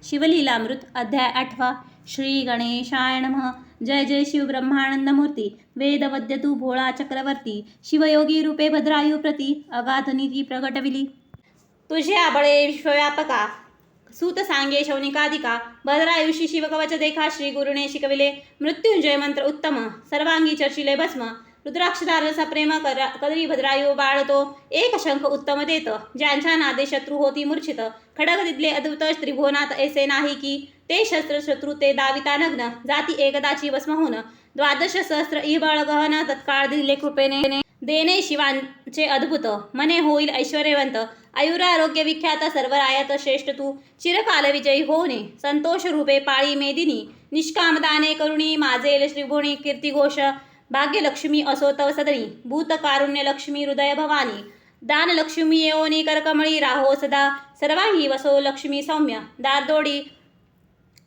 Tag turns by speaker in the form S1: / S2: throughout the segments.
S1: शिवलीलामृत अध्याय 8 श्री गणेशाय नमः। जय जय शिव ब्रह्मानंद मूर्ती वेदवद्य तू भोळा चक्रवर्ती शिवयोगी रूपे भद्रायू प्रती अगाध निधी प्रगटविली। तुझे आबळे विश्वव्यापका सूत सांगे शौनिकाधिका भद्रायुषी शिवकवच देखा श्री गुरुने शिकविले। मृत्युंजय मंत्र उत्तम सर्वांगी चर्चिले भस्म रुद्राक्षदार सप्रेम कदरी भद्रायू बाळतो एक शंख उत्तम देत ज्यांच्या नादे शत्रू होती मूर्छित खडग दिदले अद्भुत त्रिभुवनात ऐसे नाही की ते शस्त्र शत्रू ते दाविता नग्न जाती एकदाची भस्म होऊन द्वादश सहस्र इबळ गहन तत्काळ दिले कृपेने देणे शिवांचे अद्भुत मने होईल ऐश्वर्यवंत आयुरारोग्य विख्यात सर्व रायात श्रेष्ठ तू चिरकाल विजयी होणे संतोष रूपे पाळी मेदिनी निष्कामदाने करुणी माझे श्रीभुवनी कीर्तिघोष भाग्यलक्ष्मी असो तव सदनी भूत कारुण्य लक्ष्मी हृदय भवानी दान लक्ष्मी येओनी करकमळी राहो सदा सर्वाही वसो लक्ष्मी सौम्य दारदोडी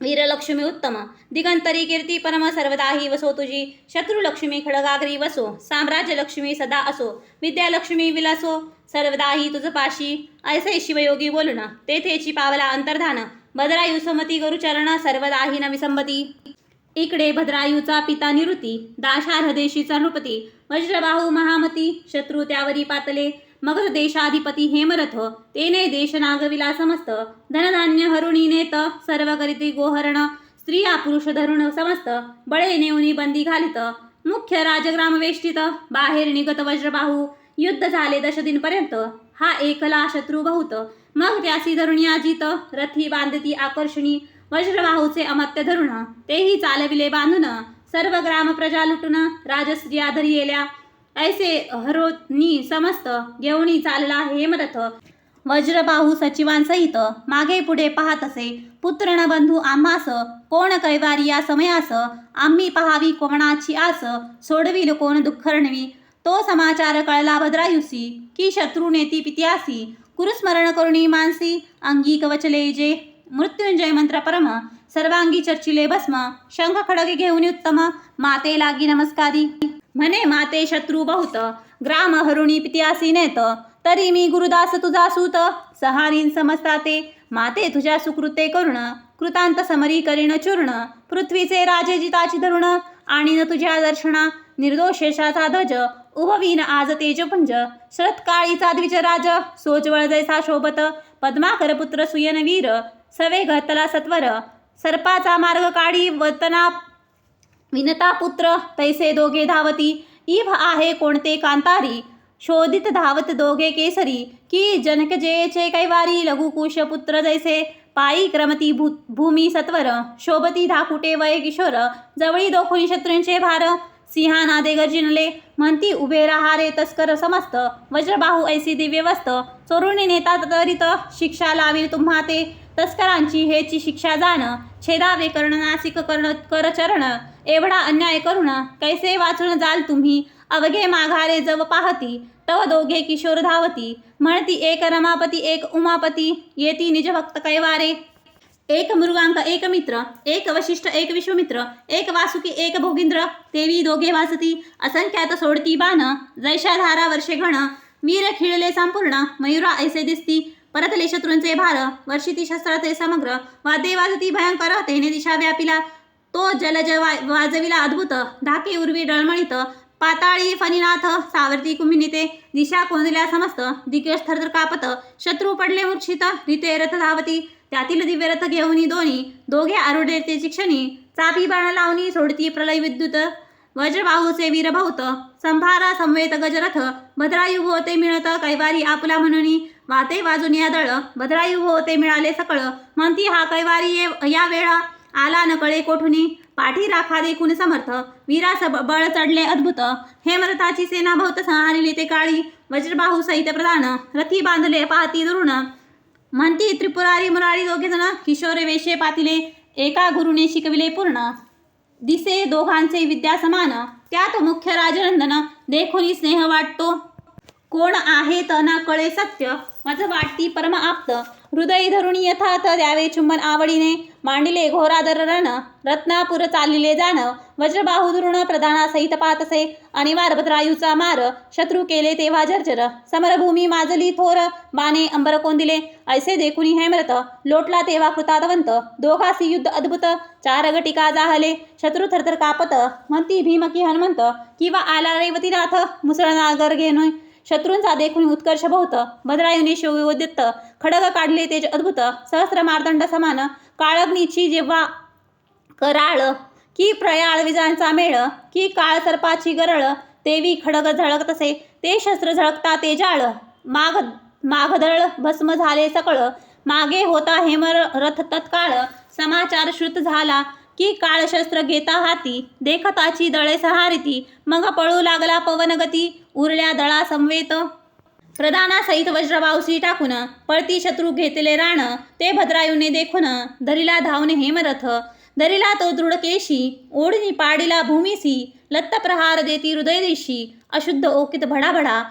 S1: वीरलक्ष्मी उत्तम दिगंतरी कीर्ती परम सर्वदाही वसो तुझी शत्रुलक्ष्मी खडगाग्री वसो साम्राज्य लक्ष्मी सदा असो विद्यालक्ष्मी विलासो सर्वदाही तुझ पाशी ऐसे शिवयोगी बोलून तेथेची पावला अंतर्धान भद्रायू समती गुरुचरण सर्वदाही न विसंबती। इकडे भद्रायूचा पिता निवृत्ती दाशार्ह देशीचा नृपती वज्रबाहू महामती शत्रू त्यावरी पातले मगध देशाधिपती हेमरथ तेने देश नागविला समस्त धनधान्य हरुणी नेत सर्व करीती गोहरण स्त्रिया पुरुष धरुण समस्त बळे नेऊनी बंदी घालित मुख्य राजग्राम वेष्टित बाहेर निगत वज्रबाहू युद्ध झाले 10 दिनपर्यंत हा एकला शत्रू बहुत मग त्यासी धरुणी अजित रथी बांधती आकर्षणी वज्रबाहूचे अमत्य धरुण तेही चालविले बांधून सर्व ग्राम प्रजा लुटून राजस्त्रिया धरी येल्या ऐसे हरोनी समस्त घेऊनी चालला हेमरथ वज्रबाहू सचिवांसहित मागे पुढे पाहत असे पुत्र न बंधू आम्हास कोण कैवारी या समयास आम्ही पहावी कोणाची आस सोडविल कोण दुःखरणवी तो समाचार कळला भद्रायुसी की शत्रू नेती पित्यासी कुरुस्मरण करुणी मानसी अंगी कवचले जे मृत्युंजय मंत्र परम सर्वांगी चर्चिले भस्म शंख खडगे घेऊन उत्तम माते लागी नमस्कारी म्हणे माते शत्रू बहुत ग्राम हरुणी पित्यासी नेत तरी मी गुरुदास तुझा सूत सहारीन समजताते माते तुझ्या सुकृते करुण कृतांत समरी करीन चूर्ण पृथ्वीचे राजे जिताची धरुण आणि तुझ्या दर्शना निर्दोषेशाचा ध्वज उभवीन आज तेजपुंज शरत्काळीचा द्विजराज सोजवळ जैसा शोभत पद्माकर पुत्र सुयन वीर सवे घतला सत्वर सर्पाचा मार्ग काढी वतना विनता पुत्र तैसे दोघे धावती इभ आहे कोणते कांतारी शोधित धावत दोघे केसरी की जनक जयचे कैवारी लघुकुश पुत्र जैसे पायी क्रमती भूमी सत्वर शोभती धाकुटे वय किशोर जवळी दोखुनी शत्रूंचे भार सिंहानादे गर्जिनले म्हणती उभे राहारे तस्कर समस्त वज्रबाहू ऐसी दिव्य वस्त चोरुणी नेता तरित शिक्षा लावील तुम्हा ते तस्करांची हेची शिक्षा जाण छेदावे कर्ण नासिक कर्ण कर चरण एवढा अन्याय करुण कैसे वाचून जाल तुम्ही अवघे माघारे जव पाहती तव दोघे किशोर धावती म्हणती एक रमापती एक उमापती येती निज भक्त कैवारे एक मृगांक एक मित्र एक वशिष्ठ एक विश्वमित्र एक वासुकी एक भोगिंद्र तेवी दोघे वासती असंख्यात सोडती बाण जैशा धारा वर्षे घण वीर खिळले संपूर्ण मयुरा ऐसे दिसती परतले शत्रूंचे भार वर्षिती शस्त्राचे समग्र वाद्ये वाजती भयंकर तेने दिशा व्यापिला तो जलज वाजविला अद्भुत धाके उर्वी डळमळीत पाताळी फणीनाथ सावरती कुमिनीते दिशा कोंदल्या समस्त दिग्गज थरथर कापत शत्रू पडले मूर्छित रीते रथ धावती त्यातील दिव्य रथ घेऊनी दोघे आरुढे ते क्षणी चापी बाण लावणी सोडती प्रलय विद्युत वज्रबाहूचे वीर बहुत संभारा समवेत गजरथ भद्रायू होते मिळत कैवारी आपला म्हणून वाते वाजून या दळ भद्रायू होते मिळाले सकळ म्हणती हा कैवारी या वेळा आला न कळे कोठुनी पाठी राखा देखून समर्थ वीरास बळ चढले अद्भुत हेमरथाची सेना बहुत संहारिली ते काळी वज्रबाहू सहित प्रधान रथी बांधले पाहती दुरुण म्हणती त्रिपुरारी मुरारी दोघे जण किशोर वेशे पातिले एका गुरुने शिकविले पूर्ण दिसे दोघांचे विद्या समान त्यात मुख्य राजनंदन देखुनी स्नेह वाटतो कोण आहे तना कळे सत्य मज वाटती परम आप्त हृदय धरुणी यथार्थ द्यावे चुंबन आवडीने मांडिले घोरादर रण रत्नापूर चालिले जाण वज्रबाहू द्रोण प्रधाना सहित पातसे अनिवार भद्रायूचा मार शत्रू केले तेव्हा जर्जर समरभूमी माजली थोर बाणे अंबर कोंदिले ऐसे देखुनी हेमरत लोटला तेव्हा कृतादवंत दोघासी युद्ध अद्भुत चार गटिका जाहले शत्रू थरथर कापत म्हणती भीम की हनुमंत किंवा आला रेवतीनाथ मुसळनागर घेणोय शत्रूंचा देखून उत्कर्ष बहुत भद्रायुने शिवोद्यत खडग काढले तेज अद्भुत सहस्र मार्दंड समान काळग्नीची जेव्हा कराळ की प्रयाळ विजांचा मेळ की काळ सर्पाची गरळ तेवी खडग झळकतसे ते शस्त्र झळकता ते जाळ मागदळ भस्म झाले सकळ मागे होता हेमर रथ तत्काळ समाचार श्रुत झाला की काळ शस्त्र घेता हाती देखताची दळे सहारिती मग पळू लागला पवनगती उरल्या दळा समवेत प्रधाना सहित वज्रबाऊसी टाकून पळती शत्रू घेतले राण ते भद्रायूने देखून धरिला धावने हेमरथ धरिला तो दृढकेशी ओढणी पाडिला भूमीसी लत्त प्रहार देती हृदयदेशी अशुद्ध ओकित भडाभडा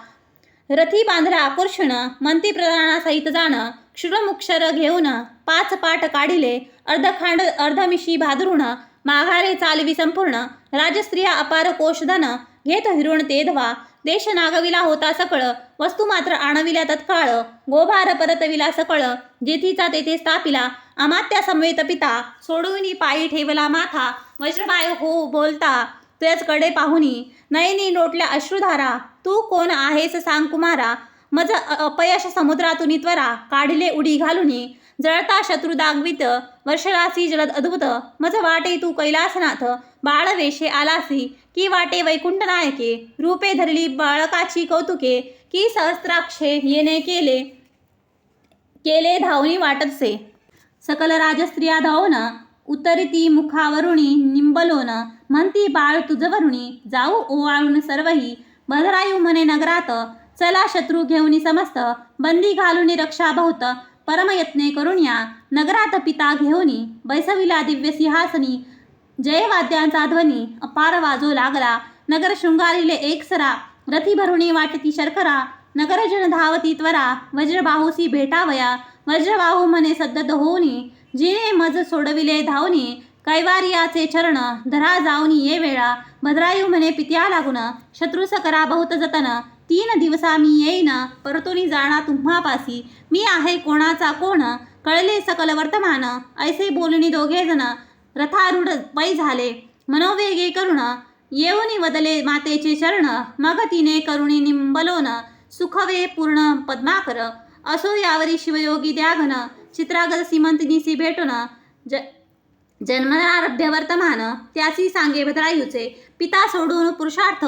S1: रथी बांधला आकर्षण मंती प्रधाना सहित जाण क्षुरमुक्षर घेऊन पाच पाट काढिले अर्धखांड अर्धमिशी भादरुण माघारे चालवी संपूर्ण राजस्त्रिया अपार कोशधन घेत हिरुण ते धवा देश नागविला होता सकळ वस्तू मात्र आणविल्या तत्काळ गोभार परतविला सकळ जेथीचा तेथे स्थापिला अमात्या समवेत पिता सोडूनी पायी ठेवला माथा वज्रबाय हो बोलता त्याचकडे पाहुनी नयनी लोटल्या अश्रुधारा तू कोण आहेस सांग कुमारा मज अपयश समुद्रातून त्वरा काढिले उडी घालुनी जळता शत्रू दागवित वर्षरासी जलद अद्भुत मज वाटे तू कैलासनाथ बाळवेशे आलासी की वाटे वैकुंठ नायके रूपे धरली बाळकाची कौतुके की सहस्त्राक्षे येणे केले धावणी वाटतसे सकल राजस्त्रिया धावून उतरती मुखावरुणी निंबलोन म्हणती बाळ तुझवरुणी जाऊ ओवाळून सर्वही भद्रायू म्हणे नगरात चला शत्रू घेऊनी समस्त बंदी घालून रक्षा बहुत परमयत्ने करून या नगरात पिता घेऊनी बैसविला दिव्य सिंहासनी जयवाद्यांचा ध्वनी अपार वाजो लागला नगर शृंगारिले एकसरा रथी भरुणी वाटती शर्करा नगरजन धावती त्वरा वज्रबाहूसी भेटावया वज्रबाहू म्हणे सद्दत होऊनी जिने मज सोडविले धावनी कैवारियाचे चरण धरा जाऊनी ये वेळा भद्रायू म्हणे पित्या लागून शत्रुस करा बहुत जतन 3 दिवसा मी येईन परतोनी जाणा तुम्हापासी मी आहे कोणाचा कोण कळले सकल वर्तमान ऐसे बोलणी दोघे जण रथारूढ पै झाले मनोवेगे करुण येऊनी वदले मातेचे चरण मग तिने करुणी निंबलोन सुखवे पूर्ण पद्माकर असो यावरी शिवयोगी द्याघन चित्रागत सीमंतिनीसी भेटून जन्मनारभ्य वर्तमान त्याची सांगे भद्रायूचे पिता सोडून पुरुषार्थ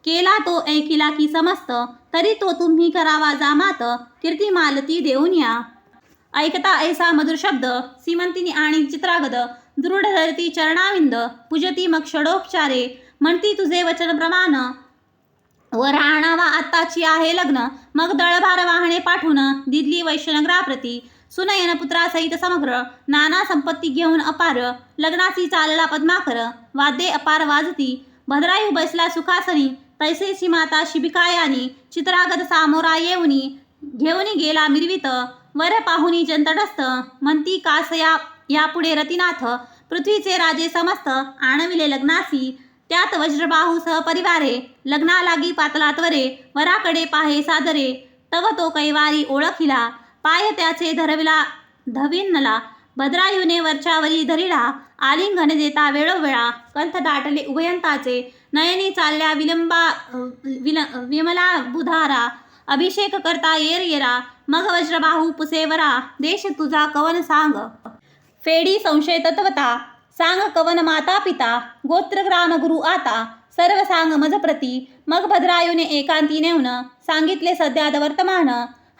S1: केला तो ऐकिला की समस्त तरी तो तुम्ही करावा जामात कीर्ती मालती देऊन या ऐकता ऐसा मधुर शब्द सीमंतिनी आणि चित्रागद दृढ धरती चरणाविंद पूजती मग षडोपचारे म्हणती तुझे वचन प्रमाण वर आणावा आत्ताची आहे लग्न मग दळभार वाहने पाठवून दिदली वैश्यनगराप्रती सुनयन पुत्रासहित समग्र नाना संपत्ती घेऊन अपार लग्नाची चालला पद्माकर वाद्ये अपार वाजती भद्रायू बसला सुखासनी तैसेची माता शिबिकायानी चित्रागत सामोरा येऊनी घेऊनी गेला मिरवित वर पाहुनी जंतडस्त म्हणती कासया यापुढे रतिनाथ पृथ्वीचे राजे समस्त आणविले लग्नासी त्यात वज्रबाहू सहपरिवारे लग्ना लागी पातला त्वरे वराकडे पाहे सादरे तव तो कैवारी ओळखिला पाय त्याचे धरविला धविनला भद्रायूने वरच्यावरी धरिला आलिंगन देता वेळोवेळा कंठ दाटले उभयंताचे नयनी चालल्या विमला बुधारा अभिषेक करता येरा मग वज्रबाहू पुसेवरा देश तुझा कवन सांग फेडी संशय तत्वता सांग कवन माता पिता गोत्र ग्राम गुरु आता सर्व सांग मज प्रती मग भद्रायूने एकांती नेऊन सांगितले सध्याद वर्तमान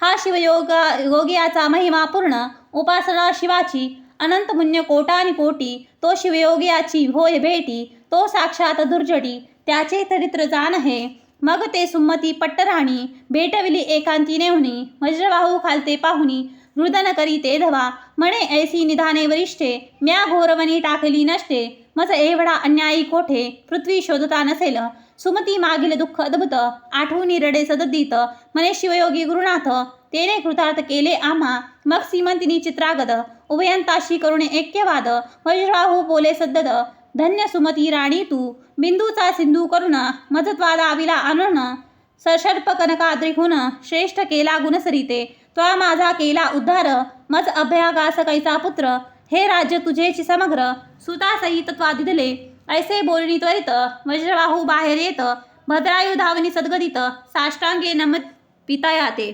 S1: हा शिवयोगियाचा महिमा पूर्ण उपासना शिवाची अनंत पुण्य कोटानी कोटी तो शिवयोगियाची होय भेटी तो साक्षात दुर्जटी त्याचे चरित्र जाण हे मग ते सुम्मती पट्टराणी भेटविली एकांती नेऊनी वज्रबाहू खालते पाहुनी रुदन करी ते धवा म्हणे ऐसी निधाने वरिष्ठे म्या घोरवणी टाकली नष्टे मज एवढा अन्यायी कोठे पृथ्वी शोधता नसेल सुमती मागील दुःख अद्भुत आठवून रडे सददीत म्हणे शिवयोगी गुरुनाथ तेने कृतार्थ केले आम्हा. मग सीमंतिनी चित्रागद उभयंताशी करुणे ऐक्यवाद. वज्रबाहू बोले सद्गद धन्य सुमती राणी तू. बिंदूचा सिंधू करुण मधत्वादाविला आणून. सर्प कनकाद्रिहून श्रेष्ठ केला गुणसरिते. त्वा माझा केला उद्धार मज अभ्यागास कैचा पुत्र. हे राज्य तुझेची समग्र सुतासहित त्वा दिदले. ऐसे बोलणी त्वरित वज्रबाहू बाहेर येत. भद्रायू धावनी सद्गदित साष्टांगे नमत पितया ते.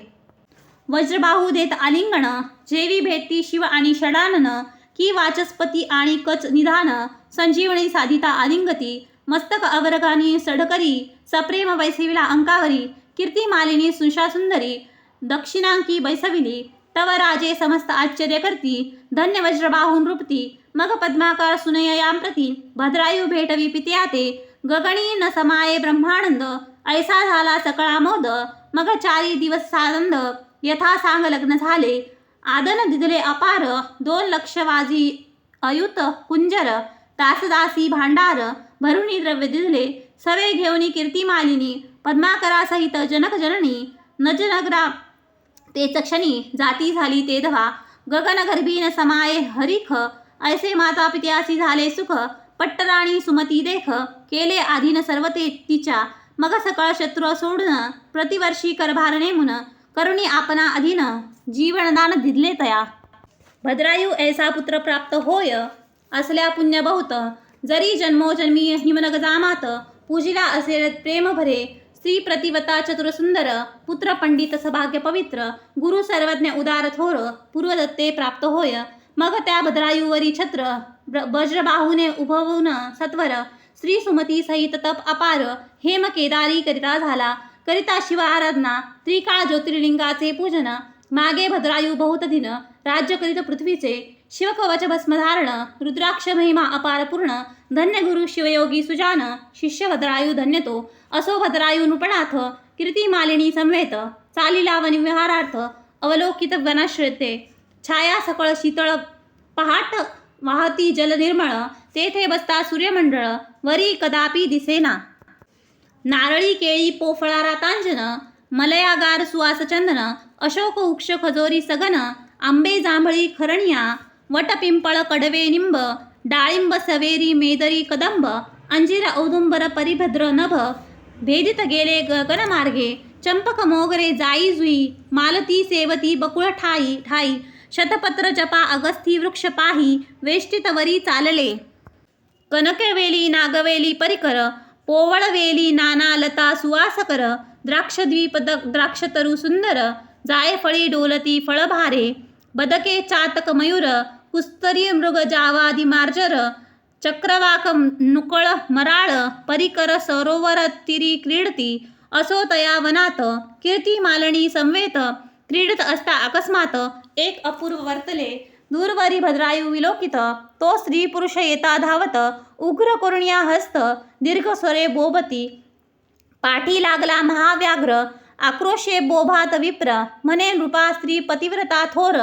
S1: वज्रबाहू देत आलिंगन जेवी भेटती शिव आणि षडानन. की वाचस्पती आणि कच निधान संजीवनी साधिता आलिंगती. मस्तक अवरगानी सढकरी सप्रेम वैसेविला अंकावरी. कीर्ती मालिनी सुषा सुंदरी दक्षिणांकी बैसविली. तव राजे समस्त आश्चर्य करती धन्य वज्रबाहू नृपती. मग पद्माकार सुनययांप्रती भद्रायू भेटवी पित्या ते. गगनी न समाये ब्रह्मानंद ऐसा झाला सकळा मोद. मग 4 दिवस सानंद यथा सांग लग्न झाले. आदन दिदले अपार 2 लक्ष वाजी अयुत कुंजर. दासदासी भांडार भरुणी द्रव्य दिदले. सवे घेऊनी कीर्तिमालिनी पद्माकरासहित जनक जननी. नजनगरा तेच क्षणी जाती झाली तेधवा. गगनगर्भी न समाये हरिख ऐसे माता पित्यासी झाले सुख. पट्टराणी सुमती देख केले आधीन सर्व ते तिच्या. मग सकळ शत्रू सोडून प्रतिवर्षी करभार नेमुन. करुणी आपणा अधीन जीवनदान दिदले तया. भद्रायू ऐसा पुत्र प्राप्त होय असल्या पुण्य बहुत. जरी जन्मोजन्मी हिमनग जामात पूजिला असेल प्रेम भरे. स्त्री प्रतिवता चतुर सुंदर पुत्र पंडित सभाग्य पवित्र. गुरु सर्वज्ञ उदार थोर पूर्वदत्ते प्राप्त होय. मग त्या भद्रायूवरी छत्र वज्रबाहूने उभवून सत्वर. श्री सुमती सहित तप अपार हेम केदारी करिता झाला. करिता शिव आराधना त्रिकाळ ज्योतिर्लिंगाचे पूजन. मागे भद्रायू बहुत दिन राज्य करीत पृथ्वीचे. शिवकवच भस्मधारण रुद्राक्ष महिमा अपार पूर्ण. धन्य गुरु शिवयोगी सुजान शिष्य भद्रायू धन्य तो. असो भद्रायू नृपनाथ कीर्ती मालिनी संवेत. चालिला वनविहारार्थ अवलोकित वनाश्रते. छाया सकळ शीतळ पहाट वाहती जल निर्मळ. तेथे बसता सूर्यमंडळ वरी कदापि दिसेना. नारळी केळी पोफळा रातांजन मलयागार सुवास चंदन. अशोक वृक्ष खजोरी सगन आंबे जांभळी खरणिया. वटपिंपळ कडवे निंब डाळिंब सवेरी मेदरी कदंब. अंजीर औदुंबर परिभद्र नभ भेदित गेले गगनमार्गे. चंपक मोगरे जाई जुई मालती सेवती बकुळ ठाई ठाई. शतपत्र जपा अगस्थी वृक्ष पाही वेष्टित वरी चालले. कनकवेली नागवेली परिकर पोवळवेली नाना लता सुवासकर. द्राक्षद्वीप द्राक्षतरू सुंदर जायफळी डोलती फळभारे. बदके चातक मयूर कुस्तरी मृग जावादी मार्जर. चक्रवाक नुकळ मराळ परिकर सरोवर तिरी क्रीडती. असो तया वनात कीर्ती मालणी संवेत. क्रीडत असता अकस्मात एक अपूर्व वर्तले. दूरवरी भद्रायू विलोकित तो स्त्री पुरुष येता धावत. उग्र करुणिया हस्त दीर्घ स्वरे बोबती. पाठी लागला महाव्याघ्र आक्रोशे बोभात विप्र. म्हणे नृपा स्त्री पतिव्रता थोर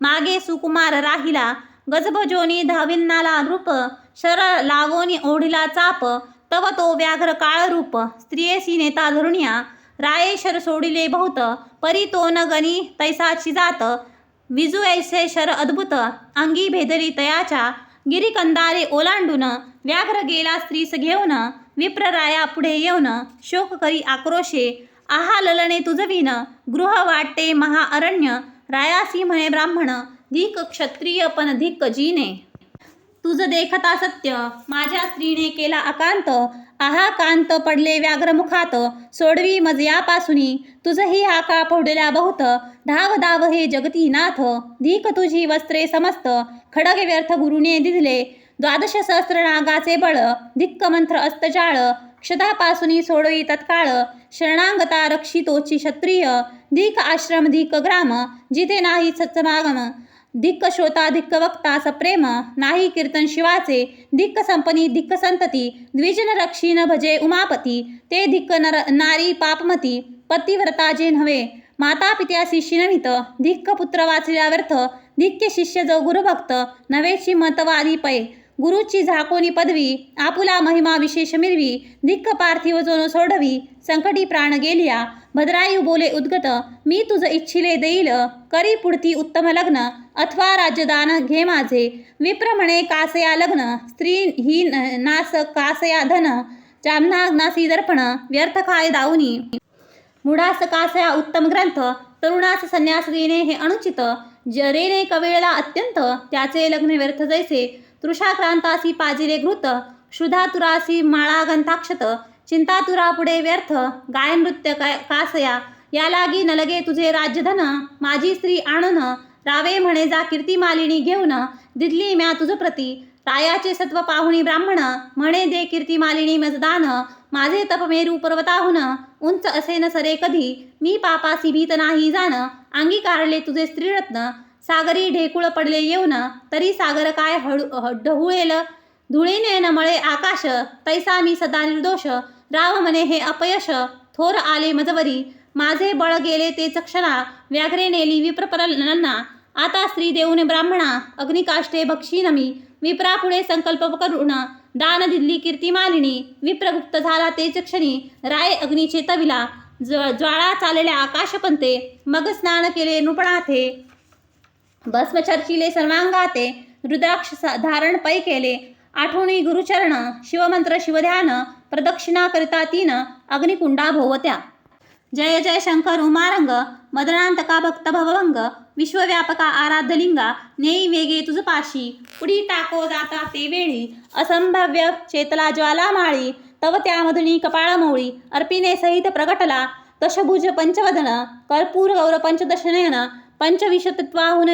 S1: मागे सुकुमार राहिला. गजबजोनी धाविन्नाला नृप शर लावोनी ओढिला चाप. तव तो व्याघ्र काळ रूप स्त्रियेसी नेता धरुणिया. राये शर सोडिले बहुत परी तो न गणी तैसाची जात. विजू ऐसे शर अद्भुत अंगी भेदरी तयाच्या. गिरिकंदारे ओलांडून व्याघ्र गेला स्त्रीस घेऊन. विप्रराया पुढे येऊन शोक करी आक्रोशे. आहा ललने तुझविन गृह वाटते महाअरण्य. रायासी म्हणे ब्राह्मण धिक क्षत्रिय पण धिक जीने. तुझ देखता सत्य माझ्या स्त्रीने केला अकांत. आहा कांत पडले व्याघ्र मुखात सोडवी मज यापासुनी. तुझही हाका फोडल्या बहुत धाव धाव हे जगती नाथ. धिक तुझी वस्त्रे समस्त खडग व्यर्थ गुरुने दिले. 12 सहस्त्र नागाचे बळ धिक्क मंत्र अस्तजाळ. क्षदापासुनी सोडवी तत्काळ शरणांगता रक्षितोची क्षत्रिय. धिक आश्रम धिक ग्राम जिथे नाही सत्समागम. धिक्क श्रोता धिक्क वक्ता सप्रेम नाही कीर्तन शिवाचे. धिक्क संपनी धिक्क संतती द्विजन रक्षी न भजे उमापती. ते धिक्क नारी पापमती पतिव्रता जे नव्हे माता पित्यासी शिनवित. धिक्क पुत्र वाचल्या व्यर्थ धिक्य शिष्य जो गुरुभक्त नव्हेची मतवादी पै. गुरुची झाकोनी पदवी आपुला महिमा विशेष मिरवी. धिक्क पार्थिव जो न सोडवी संकटी प्राण गेलिया. भद्रायू बोले उद्गत, मी तुझ इच्छिले देईल, करी पुढती उत्तम लग्न, अथवा राज्यदान घे माझे. विप्र म्हणे कासया लग्न, स्त्री ही नास कासया धन, जामना नासी दर्पण, व्यर्थ काय दाऊनी. मूढास कासया उत्तम ग्रंथ, तरुणास संन्यास देणे हे अनुचित. जरेने कवेळला अत्यंत, त्याचे लग्न व्यर्थ जैसे. तृषाक्रांतासी पाजिले घृत, क्षुधातुरासी माळा गंथाक्षत. चिंतातुरा पुढे व्यर्थ, गाय नृत्य कासया. या लागी न लगे तुझे राज्यधन, माझी स्त्री आणून रावे म्हणे जा कीर्तिमालिनी घेऊन. दिदली म्या तुझ प्रती, रायाचे सत्व पाहुणी ब्राह्मण, म्हणे दे कीर्तिमालिनी मजदान. माझे तप मेरू पर्वताहून, उंच असे न सरे कधी. मी पापासी भीत नाही जाण, अंगी काढले तुझे स्त्रीरत्न. सागरी ढेकुळ पडले येऊन, तरी सागर काय ढवळेल. धुळीने न मळे आकाश, तैसा मी सदा निर्दोष. राव म्हणे हे अपयश, थोर आले मजवरी. माझे बळ गेले ते चक्षणा, व्याघ्रे नेली विप्रपरलना. आता स्त्री देऊन ब्राह्मणा, अग्निकाष्ठे भक्षीन मी. विप्रापुढे संकल्प करून, दान दिल्ली कीर्तिमालिनी. विप्रगुप्त झाला तेच क्षणी, राय अग्नी चेतविला. ज्वाळा चाललेल्या आकाशपंते, मग स्नान केले नृपणाथे. भस्म चर्चिले सर्वांगाते, रुद्राक्ष धारण पै केले. आठवणी गुरुचरण, शिवमंत्र शिवध्यान. प्रदक्षिणा करिता तीन, अग्निकुंडा भोवत्या. जय जय शंकर उमारंग, मदनांतका भक्त भवभंग. विश्वव्यापका आराध्य लिंगा, नेई वेगे तुझ पाशी. पुढी टाको जाता ते वेळी, असंभाव्य चेतला ज्वालामाळी. तव त्या मधुनी कपाळमोळी, अर्पिणे सहित प्रगटला. दशभुज पंचवदन, कर्पूर गौर पंचदशनयन. पंचविशतत्वाहुन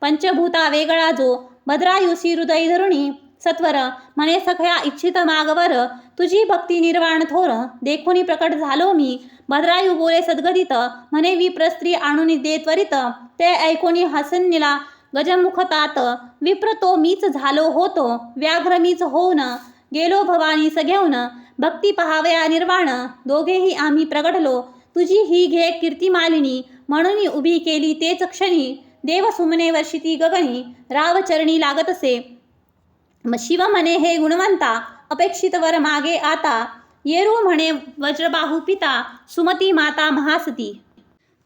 S1: पंचभूता वेगळा जो. भद्रायुसी हृदय धरुणी, सत्वर म्हणे सखया इच्छित मागवर. तुझी भक्ती निर्वाण थोर, देखुनी प्रकट झालो मी. भद्रायू बोले सद्गदित, म्हणे विप्र स्त्री आणून दे त्वरित. ते ऐकोनी हसनिला गजमुख तात, विप्र तो मीच झालो होतो. व्याघ्र मीच होऊन गेलो भवानीस घेऊन. भक्ती पहावया निर्वाण, दोघेही आम्ही प्रगटलो. तुझी ही घे कीर्तिमालिनी, म्हणून उभी केली तेच क्षणी. देव सुमने वर्षिती गगनी, रावचरणी लागतसे. शिव म्हणे हे गुणवंता, अपेक्षित वर मागे आता. येरू म्हणे वज्रबाहू पिता, सुमती माता महासती.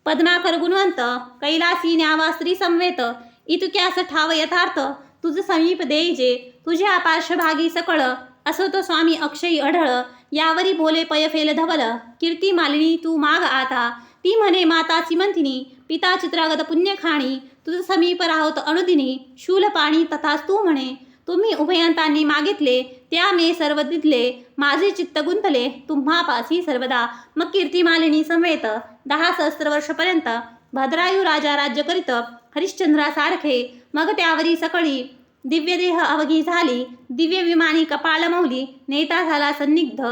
S1: पद्माकर गुणवंत, कैलासी न्यावा स्त्री समवेत. इतक्यास ठाव यथार्थ, तुझ समीप देईजे. तुझ्या पार्श्वभागी सकळ, असो तो स्वामी अक्षयी अढळ. यावरी बोले पयफेल धवल, कीर्तिमालिनी तू माग आता. ती म्हणे माता चिमंतिनी, पिता चित्रागत पुण्यखाणी. तुझ समीप राहोत अनुदिनी, शूलपाणी तथाच तू म्हणे. तुम्ही उभयंतांनी मागितले, त्या मे सर्व दिदले. माझे चित्त गुंतले तुम्हापासी सर्वदा. मग कीर्तिमालिनी समवेत 10 सहस्त्र वर्षपर्यंत भद्रायू राजा राज्य करीत हरिश्चंद्रासारखे. मग त्यावरी सकळी दिव्यदेह अवघी झाली. दिव्य विमानी कपाळ मौली, नेता झाला सन्निग्ध.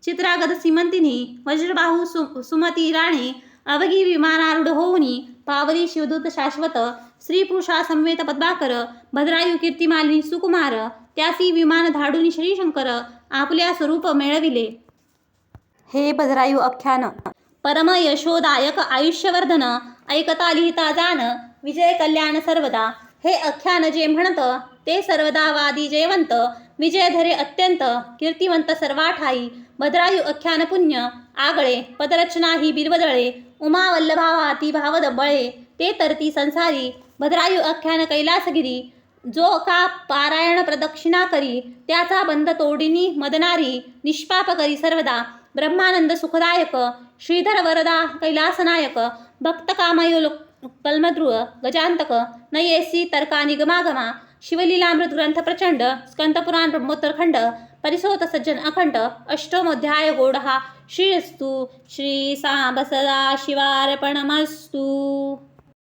S1: चित्रागत सीमंतिनी, वज्रबाहू सुमती राणे. अवघी विमानारूढ होऊनी, पावली शिवदूत शाश्वत. स्त्री पुरुषा समवेत पद्माकर, भद्रायू कीर्तिमालिनी सुकुमार. त्यासी विमान धाडून श्रीशंकर, आपल्या स्वरूप मेळविले. हे भद्रायू आख्यान परम यशोदायक आयुष्यवर्धन. ऐकता लिहिता जाण, विजय कल्याण सर्वदा. हे आख्यान जे म्हणत, ते सर्वदा वादी जयवंत. विजय धरे अत्यंत, कीर्तिवंत सर्वाठाई. भद्रायू आख्यान पुण्य आगळे, पदरचना ही बिरबदळे. उमा वल्लभावाती भावद बळे, ते तरती संसारी. भद्रायू आख्यान कैलासगिरी, जो का पारायण प्रदक्षिणा करी. त्याचा बंध तोडिनी मदनारी, निष्पाप करी सर्वदा. ब्रह्मानंद सुखदायक, श्रीधर वरदा कैलासनायक. भक्त कामयो कल्मद्रुव गजांतक, नयेसी तर्का निगमागमा. शिवलीलामृत ग्रंथ प्रचंड, स्कंदपुराण ब्रह्मोत्तरखंड. परिसोत सज्जन अखंड, अष्टमोध्याय गोडहा. श्रीस्तु श्री सांब सदा शिवार्पणमस्तु.